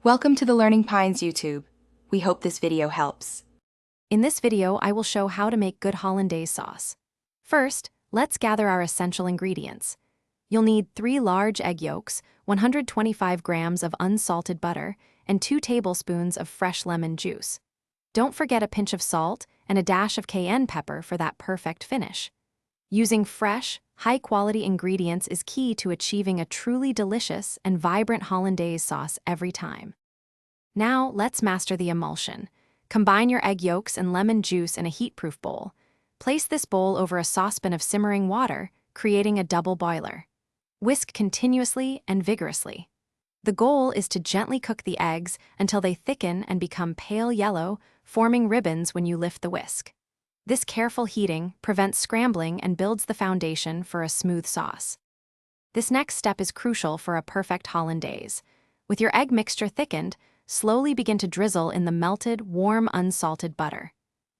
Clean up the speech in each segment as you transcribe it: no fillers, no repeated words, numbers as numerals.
Welcome to the Learning Pines YouTube. We hope this video helps. In this video, I will show how to make good hollandaise sauce. First, let's gather our essential ingredients. You'll need 3 large egg yolks, 125 grams of unsalted butter, and 2 tablespoons of fresh lemon juice. Don't forget a pinch of salt and a dash of cayenne pepper for that perfect finish. Using fresh, high-quality ingredients is key to achieving a truly delicious and vibrant hollandaise sauce every time. Now, let's master the emulsion. Combine your egg yolks and lemon juice in a heat-proof bowl. Place this bowl over a saucepan of simmering water, creating a double boiler. Whisk continuously and vigorously. The goal is to gently cook the eggs until they thicken and become pale yellow, forming ribbons when you lift the whisk. This careful heating prevents scrambling and builds the foundation for a smooth sauce. This next step is crucial for a perfect hollandaise. With your egg mixture thickened, slowly begin to drizzle in the melted, warm, unsalted butter.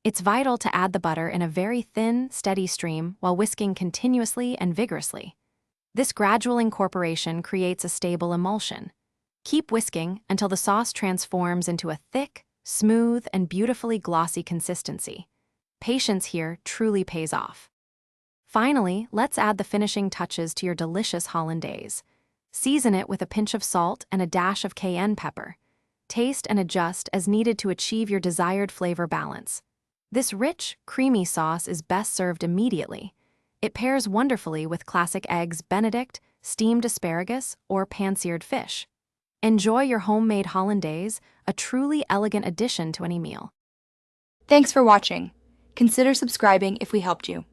It's vital to add the butter in a very thin, steady stream while whisking continuously and vigorously. This gradual incorporation creates a stable emulsion. Keep whisking until the sauce transforms into a thick, smooth, and beautifully glossy consistency. Patience here truly pays off. Finally, let's add the finishing touches to your delicious hollandaise. Season it with a pinch of salt and a dash of cayenne pepper. Taste and adjust as needed to achieve your desired flavor balance. This rich, creamy sauce is best served immediately. It pairs wonderfully with classic eggs Benedict, steamed asparagus, or pan-seared fish. Enjoy your homemade hollandaise, a truly elegant addition to any meal. Thanks for watching. Consider subscribing if we helped you.